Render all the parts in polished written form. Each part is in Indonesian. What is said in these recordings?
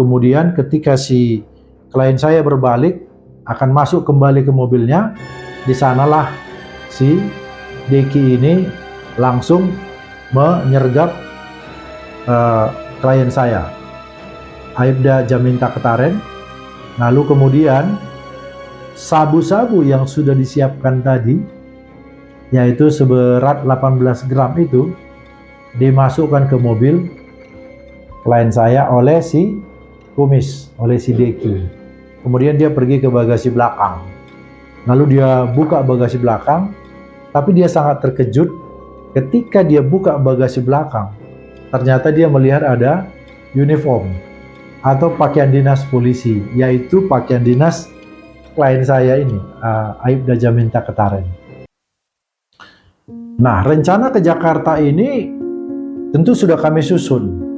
Kemudian ketika si klien saya berbalik akan masuk kembali ke mobilnya, di sanalah si Deki ini langsung menyergap klien saya, Aibda Jaminta Ketaren. Lalu kemudian sabu-sabu yang sudah disiapkan tadi, yaitu seberat 18 gram itu, dimasukkan ke mobil klien saya oleh si Kumis, oleh si Deki. Kemudian dia pergi ke bagasi belakang. Lalu dia buka bagasi belakang, tapi dia sangat terkejut ketika dia buka bagasi belakang. Ternyata dia melihat ada uniform atau pakaian dinas polisi, yaitu pakaian dinas klien saya ini, Aibda Jaminta Ketaren. Nah, rencana ke Jakarta ini tentu sudah kami susun.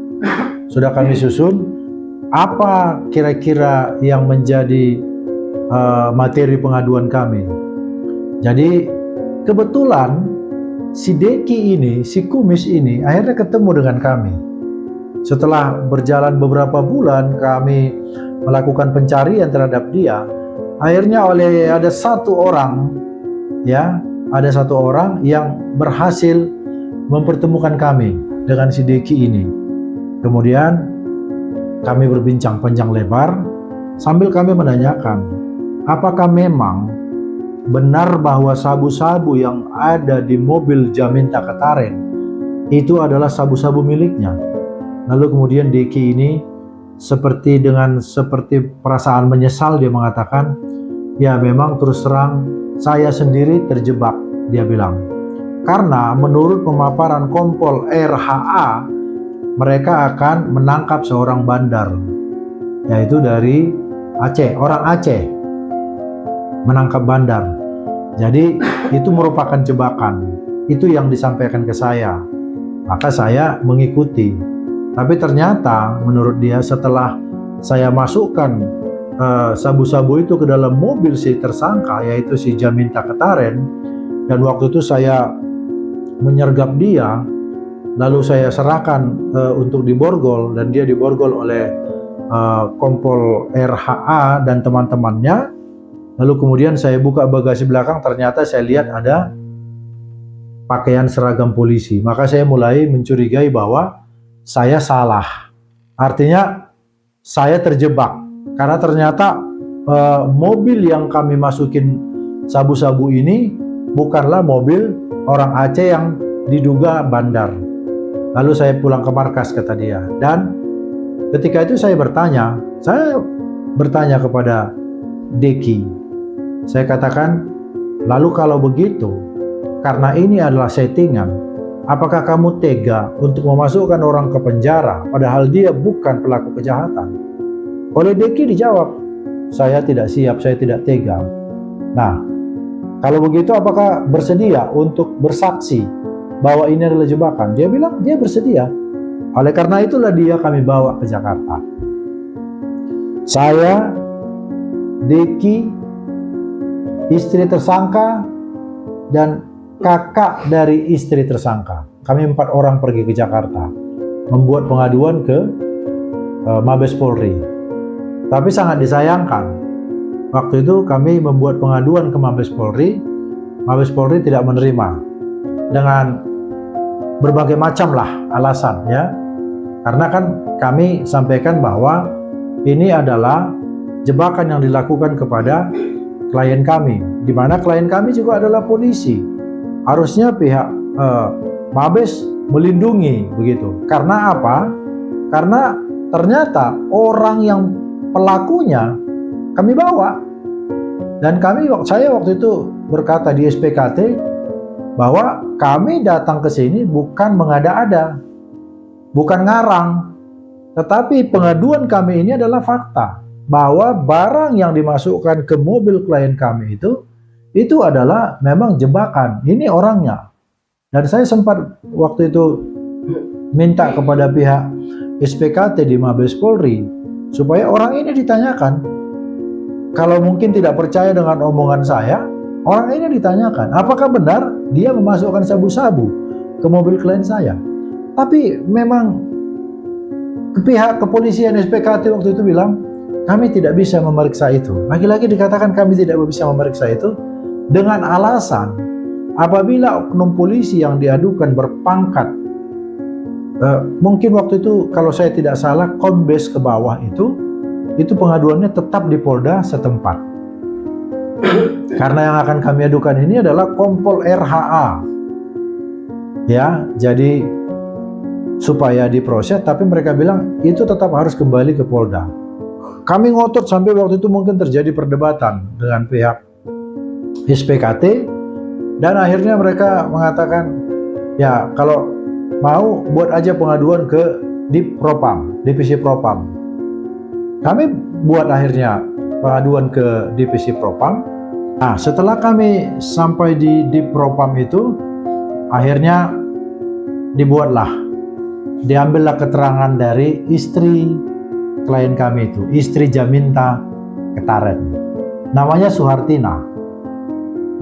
Apa kira-kira yang menjadi materi pengaduan kami. Jadi kebetulan si Deki ini, si Kumis ini akhirnya ketemu dengan kami. Setelah berjalan beberapa bulan kami melakukan pencarian terhadap dia, akhirnya ada satu orang yang berhasil mempertemukan kami dengan si Deki ini. Kemudian kami berbincang panjang lebar sambil kami menanyakan, apakah memang benar bahwa sabu-sabu yang ada di mobil Jaminta Ketaren itu adalah sabu-sabu miliknya. Lalu kemudian Deki ini seperti perasaan menyesal, dia mengatakan, ya memang terus terang saya sendiri terjebak, dia bilang. Karena menurut pemaparan Kompol RHA, mereka akan menangkap seorang bandar, yaitu dari Aceh, orang Aceh menangkap bandar. Jadi itu merupakan jebakan. Itu yang disampaikan ke saya. Maka saya mengikuti. Tapi ternyata menurut dia setelah saya masukkan sabu-sabu itu ke dalam mobil si tersangka, yaitu si Jaminta Ketaren, dan waktu itu saya menyergap dia, lalu saya serahkan untuk diborgol, dan dia diborgol oleh Kompol RHA dan teman-temannya. Lalu kemudian saya buka bagasi belakang, ternyata saya lihat ada pakaian seragam polisi. Maka saya mulai mencurigai bahwa saya salah. Artinya saya terjebak, karena ternyata mobil yang kami masukin sabu-sabu ini bukanlah mobil orang Aceh yang diduga bandar. Lalu saya pulang ke markas, kata dia. Dan ketika itu saya bertanya kepada Deki. Saya katakan, lalu kalau begitu, karena ini adalah settingan, apakah kamu tega untuk memasukkan orang ke penjara padahal dia bukan pelaku kejahatan? Oleh Deki dijawab, saya tidak siap, saya tidak tega. Nah, kalau begitu apakah bersedia untuk bersaksi bahwa ini adalah jebakan? Dia bilang dia bersedia. Oleh karena itulah dia kami bawa ke Jakarta. Saya, Deki, istri tersangka, dan kakak dari istri tersangka. Kami 4 orang pergi ke Jakarta membuat pengaduan ke Mabes Polri. Tapi sangat disayangkan, waktu itu kami membuat pengaduan ke Mabes Polri tidak menerima dengan berbagai macam lah alasan, ya. Karena kan kami sampaikan bahwa ini adalah jebakan yang dilakukan kepada klien kami, di mana klien kami juga adalah polisi. Harusnya pihak Mabes melindungi, begitu. Karena apa? Karena ternyata orang yang pelakunya kami bawa, dan saya waktu itu berkata di SPKT bahwa kami datang ke sini bukan mengada-ada, bukan ngarang, tetapi pengaduan kami ini adalah fakta bahwa barang yang dimasukkan ke mobil klien kami itu adalah memang jebakan. Ini orangnya. Dan saya sempat waktu itu minta kepada pihak SPKT di Mabes Polri supaya orang ini ditanyakan. Kalau mungkin tidak percaya dengan omongan saya, orang ini ditanyakan, apakah benar dia memasukkan sabu-sabu ke mobil klien saya? Tapi memang pihak kepolisian SPKT waktu itu bilang, kami tidak bisa memeriksa itu. Lagi-lagi dikatakan kami tidak bisa memeriksa itu dengan alasan apabila oknum polisi yang diadukan berpangkat, mungkin waktu itu kalau saya tidak salah kombes ke bawah itu pengaduannya tetap di Polda setempat. Karena yang akan kami adukan ini adalah Kompol RHA. Ya, jadi supaya diproses, tapi mereka bilang itu tetap harus kembali ke Polda. Kami ngotot sampai waktu itu mungkin terjadi perdebatan dengan pihak SPKT, dan akhirnya mereka mengatakan, ya kalau mau buat aja pengaduan ke Divisi Propam. Kami buat akhirnya pengaduan ke Divisi Propam. Nah, setelah kami sampai di Divpropam itu, akhirnya diambillah keterangan dari istri klien kami itu, istri Jaminta Ketaren, namanya Suhartina.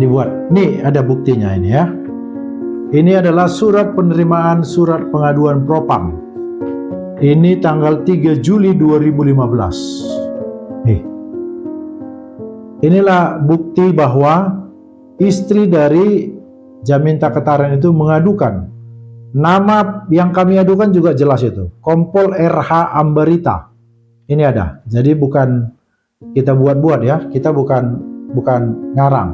Dibuat, nih ada buktinya ini ya. Ini adalah surat penerimaan surat pengaduan Propam. Ini tanggal 3 Juli 2015. Inilah bukti bahwa istri dari Jaminta Ketaren itu mengadukan. Nama yang kami adukan juga jelas itu, Kompol RH Ambarita. Ini ada. Jadi bukan kita buat-buat ya, kita bukan ngarang.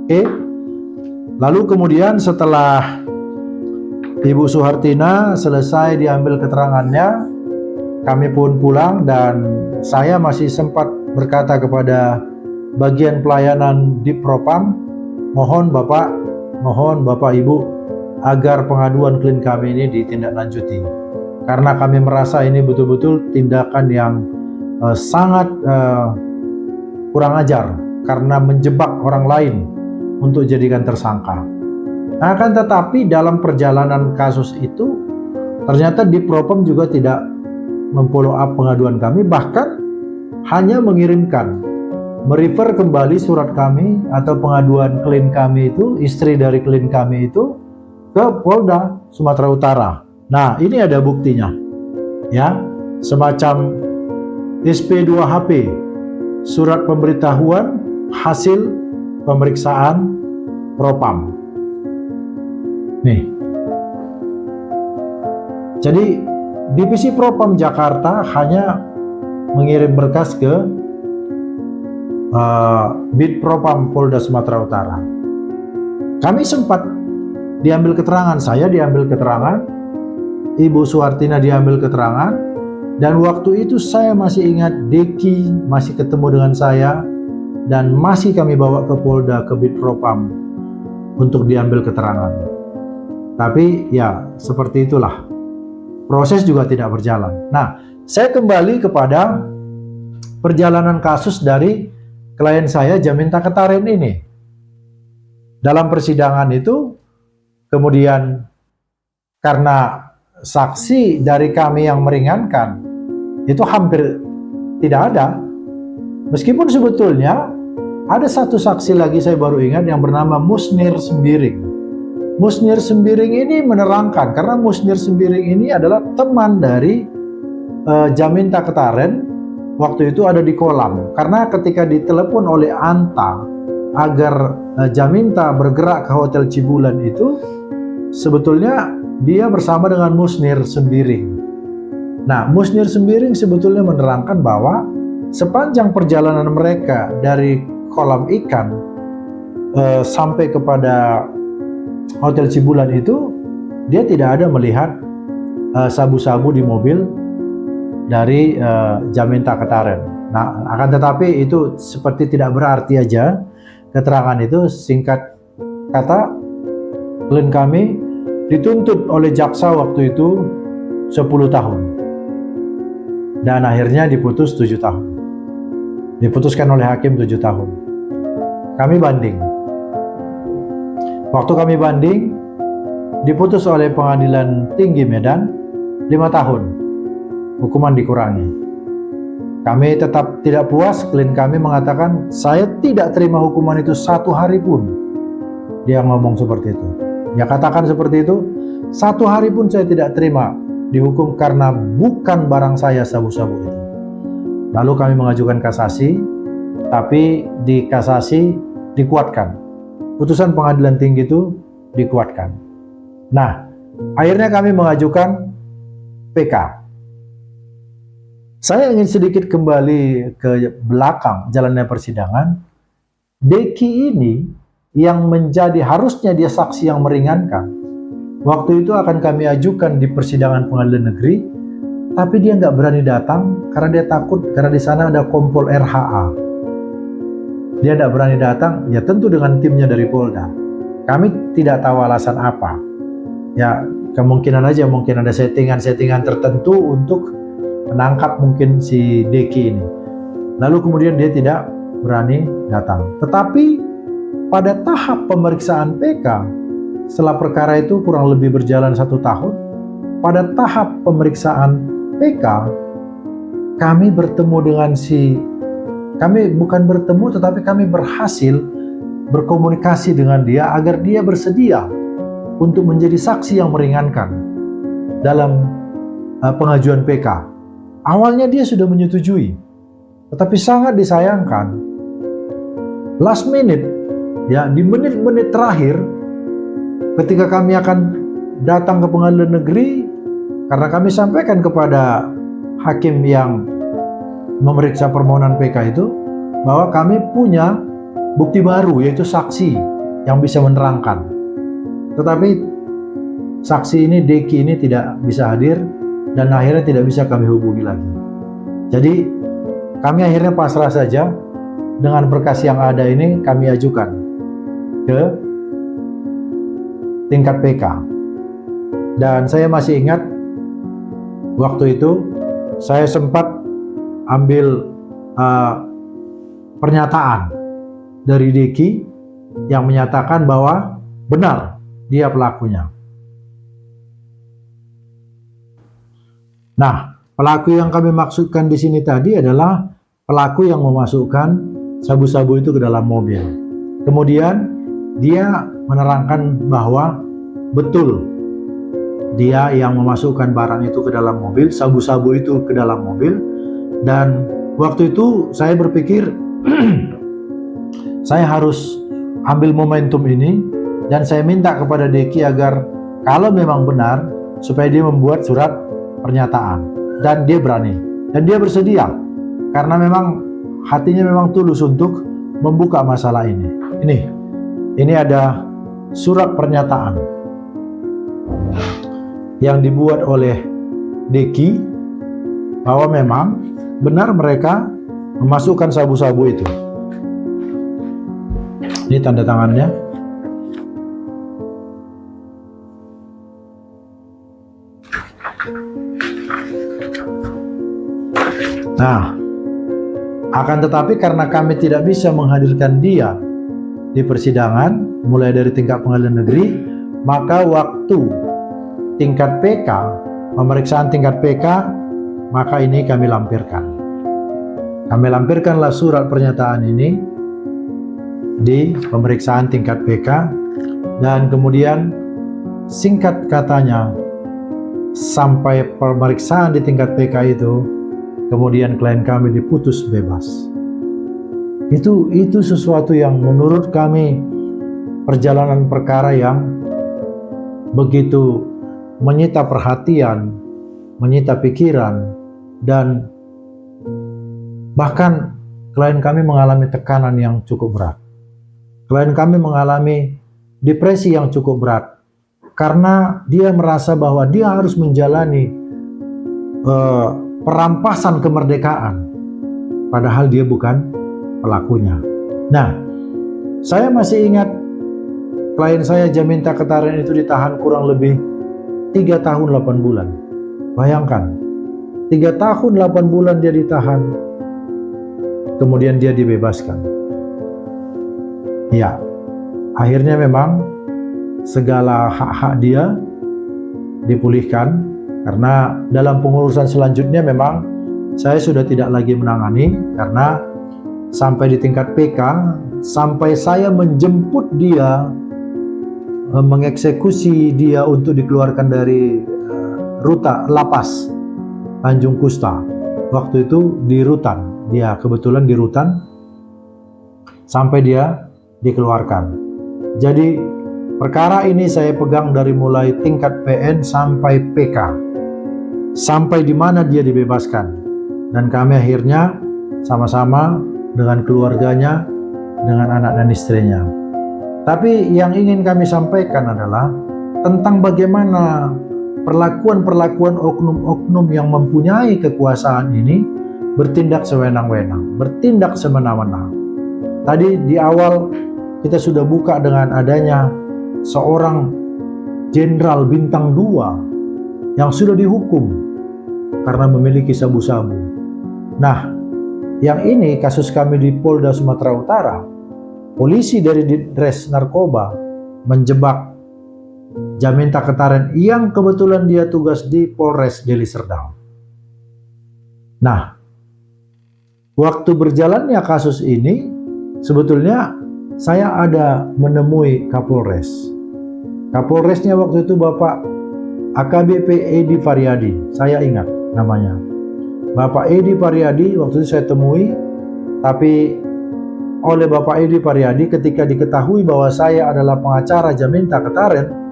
Oke. Lalu kemudian setelah Ibu Suhartina selesai diambil keterangannya, kami pun pulang dan saya masih sempat berkata kepada bagian pelayanan di Propam, mohon Bapak Ibu agar pengaduan klien kami ini ditindaklanjuti. Karena kami merasa ini betul-betul tindakan yang sangat kurang ajar karena menjebak orang lain untuk jadikan tersangka. Nah, akan tetapi dalam perjalanan kasus itu ternyata di Propam juga tidak memfollow up pengaduan kami, bahkan hanya merefer kembali surat kami atau pengaduan klien kami itu, istri dari klien kami itu ke Polda Sumatera Utara. Nah, ini ada buktinya ya, semacam SP2HP, surat pemberitahuan hasil pemeriksaan Propam. Nih, jadi Divisi Propam Jakarta hanya mengirim berkas ke Bid Propam Polda Sumatera Utara. Kami sempat diambil keterangan, saya diambil keterangan, Ibu Suhartina diambil keterangan, dan waktu itu saya masih ingat Deki masih ketemu dengan saya dan masih kami bawa ke Polda, ke Bid Propam untuk diambil keterangan. Tapi ya seperti itulah, proses juga tidak berjalan. Nah, saya kembali kepada perjalanan kasus dari klien saya Jaminta Ketaren ini. Dalam persidangan itu kemudian karena saksi dari kami yang meringankan itu hampir tidak ada, meskipun sebetulnya ada satu saksi lagi saya baru ingat yang bernama Musnir Sembiring. Musnir Sembiring ini menerangkan, karena Musnir Sembiring ini adalah teman dari Jaminta Ketaren, waktu itu ada di kolam, karena ketika ditelepon oleh Anta agar Jaminta bergerak ke Hotel Cibulan itu, sebetulnya dia bersama dengan Musnir Sembiring. Nah, Musnir Sembiring sebetulnya menerangkan bahwa sepanjang perjalanan mereka dari kolam ikan sampai kepada Hotel Cibulan itu, dia tidak ada melihat sabu-sabu di mobil dari Jaminta Ketaren. Nah, akan tetapi itu seperti tidak berarti aja keterangan itu. Singkat kata, klien kami dituntut oleh jaksa waktu itu 10 tahun dan akhirnya diputus 7 tahun. Diputuskan oleh hakim 7 tahun. Kami banding. Waktu kami banding, diputus oleh Pengadilan Tinggi Medan 5 tahun. Hukuman dikurangi. Kami tetap tidak puas. Klien kami mengatakan, saya tidak terima hukuman itu 1 hari pun. Dia ngomong seperti itu. Ya, katakan seperti itu, 1 hari pun saya tidak terima dihukum karena bukan barang saya sabu-sabu itu. Lalu kami mengajukan kasasi, tapi di kasasi dikuatkan. Putusan pengadilan tinggi itu dikuatkan. Nah, akhirnya kami mengajukan PK. Saya ingin sedikit kembali ke belakang jalannya persidangan. Deki ini yang harusnya dia saksi yang meringankan. Waktu itu akan kami ajukan di persidangan pengadilan negeri, tapi dia nggak berani datang karena dia takut, karena di sana ada kompol RHA. Dia nggak berani datang, ya tentu dengan timnya dari Polda. Kami tidak tahu alasan apa. Ya kemungkinan aja mungkin ada settingan-settingan tertentu untuk menangkap mungkin si Deki ini. Lalu kemudian dia tidak berani datang. Tetapi pada tahap pemeriksaan PK, setelah perkara itu kurang lebih berjalan 1 tahun, pada tahap pemeriksaan PK, kami bertemu dengan kami bukan bertemu tetapi kami berhasil berkomunikasi dengan dia agar dia bersedia untuk menjadi saksi yang meringankan dalam pengajuan PK. Awalnya dia sudah menyetujui, tetapi sangat disayangkan last minute, ya di menit-menit terakhir ketika kami akan datang ke pengadilan negeri, karena kami sampaikan kepada hakim yang memeriksa permohonan PK itu bahwa kami punya bukti baru, yaitu saksi yang bisa menerangkan. Tetapi saksi ini, Deki ini tidak bisa hadir dan akhirnya tidak bisa kami hubungi lagi. Jadi kami akhirnya pasrah saja dengan berkas yang ada ini, kami ajukan ke tingkat PK. Dan saya masih ingat waktu itu saya sempat ambil pernyataan dari Deki yang menyatakan bahwa benar dia pelakunya. Nah, pelaku yang kami maksudkan di sini tadi adalah pelaku yang memasukkan sabu-sabu itu ke dalam mobil. Kemudian dia menerangkan bahwa betul dia yang memasukkan barang itu ke dalam mobil, sabu-sabu itu ke dalam mobil. Dan waktu itu saya berpikir saya harus ambil momentum ini dan saya minta kepada Deki agar kalau memang benar supaya dia membuat surat pernyataan, dan dia berani dan dia bersedia karena memang hatinya memang tulus untuk membuka masalah ini. Ini ada surat pernyataan yang dibuat oleh Deki bahwa memang benar mereka memasukkan sabu-sabu itu. Ini tanda tangannya. Nah, akan tetapi karena kami tidak bisa menghadirkan dia di persidangan mulai dari tingkat pengadilan negeri, maka waktu tingkat PK, pemeriksaan tingkat PK, maka ini kami lampirkan. Kami lampirkanlah surat pernyataan ini di pemeriksaan tingkat PK, dan kemudian singkat katanya sampai pemeriksaan di tingkat PK itu, kemudian klien kami diputus bebas. Itu sesuatu yang menurut kami perjalanan perkara yang begitu menyita perhatian, menyita pikiran, dan bahkan klien kami mengalami tekanan yang cukup berat. Klien kami mengalami depresi yang cukup berat karena dia merasa bahwa dia harus menjalani perampasan kemerdekaan, padahal dia bukan pelakunya. Nah, saya masih ingat klien saya Jaminta Ketarian itu ditahan kurang lebih 3 tahun 8 bulan. Bayangkan, 3 tahun 8 bulan dia ditahan, kemudian dia dibebaskan. Ya, akhirnya memang segala hak-hak dia dipulihkan, karena dalam pengurusan selanjutnya memang saya sudah tidak lagi menangani, karena sampai di tingkat PK, sampai saya menjemput dia, mengeksekusi dia untuk dikeluarkan dari Ruta Lapas Tanjung Kusta. Waktu itu di rutan, dia kebetulan di rutan sampai dia dikeluarkan. Jadi perkara ini saya pegang dari mulai tingkat PN sampai PK, sampai di mana dia dibebaskan. Dan kami akhirnya sama-sama dengan keluarganya, dengan anak dan istrinya. Tapi yang ingin kami sampaikan adalah tentang bagaimana perlakuan-perlakuan oknum-oknum yang mempunyai kekuasaan ini bertindak sewenang-wenang, bertindak semena-mena. Tadi di awal kita sudah buka dengan adanya seorang jenderal bintang 2 yang sudah dihukum karena memiliki sabu-sabu. Nah, yang ini kasus kami di Polda Sumatera Utara, polisi dari Ditres Narkoba menjebak Jaminta Ketaren yang kebetulan dia tugas di Polres Deli Serdang. Nah, waktu berjalannya kasus ini, sebetulnya saya ada menemui Kapolres. Kapolresnya waktu itu Bapak AKBP Edi Faryadi, saya ingat namanya. Bapak Edi Faryadi waktu itu saya temui, tapi oleh Bapak Edi Faryadi ketika diketahui bahwa saya adalah pengacara Jaminta Ketaren,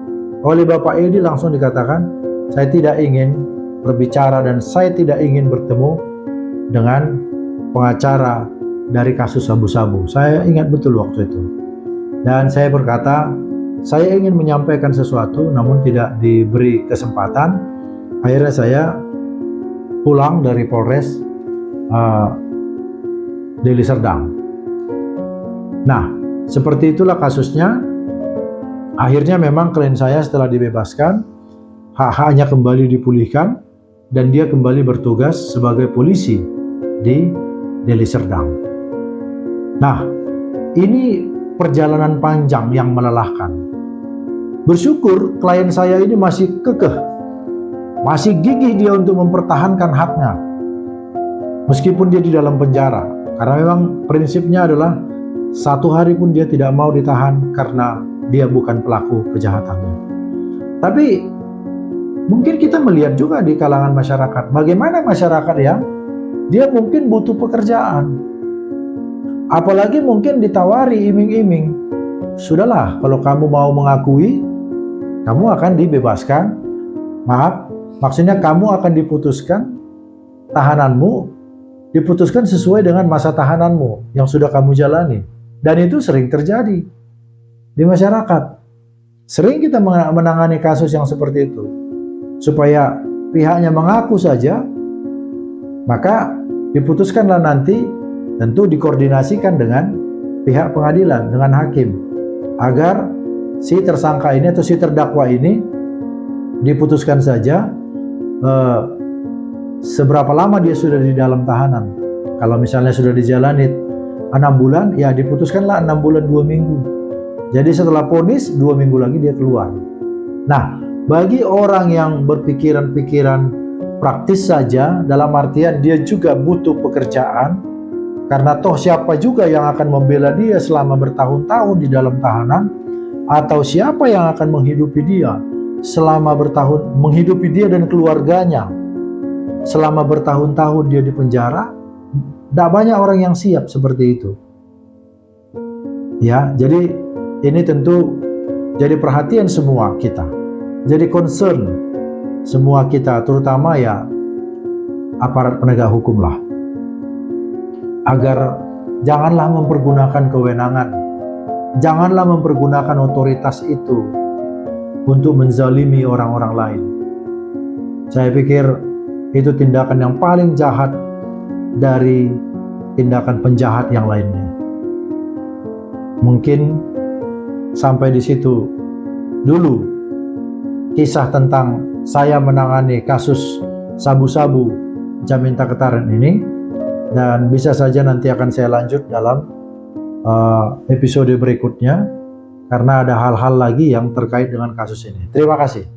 oleh Bapak Edi langsung dikatakan, saya tidak ingin berbicara dan saya tidak ingin bertemu dengan pengacara dari kasus sabu-sabu. Saya ingat betul waktu itu. Dan saya berkata, saya ingin menyampaikan sesuatu namun tidak diberi kesempatan. Akhirnya saya pulang dari Polres Deli Serdang. Nah, seperti itulah kasusnya. Akhirnya memang klien saya setelah dibebaskan, hak-haknya kembali dipulihkan dan dia kembali bertugas sebagai polisi di Deli Serdang. Nah, ini perjalanan panjang yang melelahkan. Bersyukur klien saya ini masih kekeh, masih gigih dia untuk mempertahankan haknya. Meskipun dia di dalam penjara, karena memang prinsipnya adalah 1 hari pun dia tidak mau ditahan karena dia bukan pelaku kejahatannya. Tapi mungkin kita melihat juga di kalangan masyarakat, bagaimana masyarakat yang dia mungkin butuh pekerjaan, apalagi mungkin ditawari iming-iming, sudahlah kalau kamu mau mengakui, kamu akan dibebaskan, maaf, maksudnya kamu akan diputuskan, tahananmu diputuskan sesuai dengan masa tahananmu yang sudah kamu jalani. Dan itu sering terjadi di masyarakat. Sering kita menangani kasus yang seperti itu. Supaya pihaknya mengaku saja, maka diputuskanlah nanti, tentu dikoordinasikan dengan pihak pengadilan, dengan hakim, agar si tersangka ini atau si terdakwa ini diputuskan saja seberapa lama dia sudah di dalam tahanan. Kalau misalnya sudah dijalani 6 bulan, ya diputuskanlah 6 bulan 2 minggu. Jadi setelah vonis 2 minggu lagi dia keluar. Nah, bagi orang yang berpikiran-pikiran praktis saja, dalam artian dia juga butuh pekerjaan, karena toh siapa juga yang akan membela dia selama bertahun-tahun di dalam tahanan, atau siapa yang akan menghidupi dia selama menghidupi dia dan keluarganya selama bertahun-tahun dia di penjara. Tidak banyak orang yang siap seperti itu. Ya, jadi ini tentu jadi perhatian semua kita. Jadi concern semua kita, terutama ya aparat penegak hukum lah. Agar janganlah mempergunakan kewenangan. Janganlah mempergunakan otoritas itu untuk menzalimi orang-orang lain. Saya pikir itu tindakan yang paling jahat dari tindakan penjahat yang lainnya. Mungkin sampai di situ dulu kisah tentang saya menangani kasus sabu-sabu Jaminta Ketaren ini, dan bisa saja nanti akan saya lanjut dalam episode berikutnya karena ada hal-hal lagi yang terkait dengan kasus ini. Terima kasih.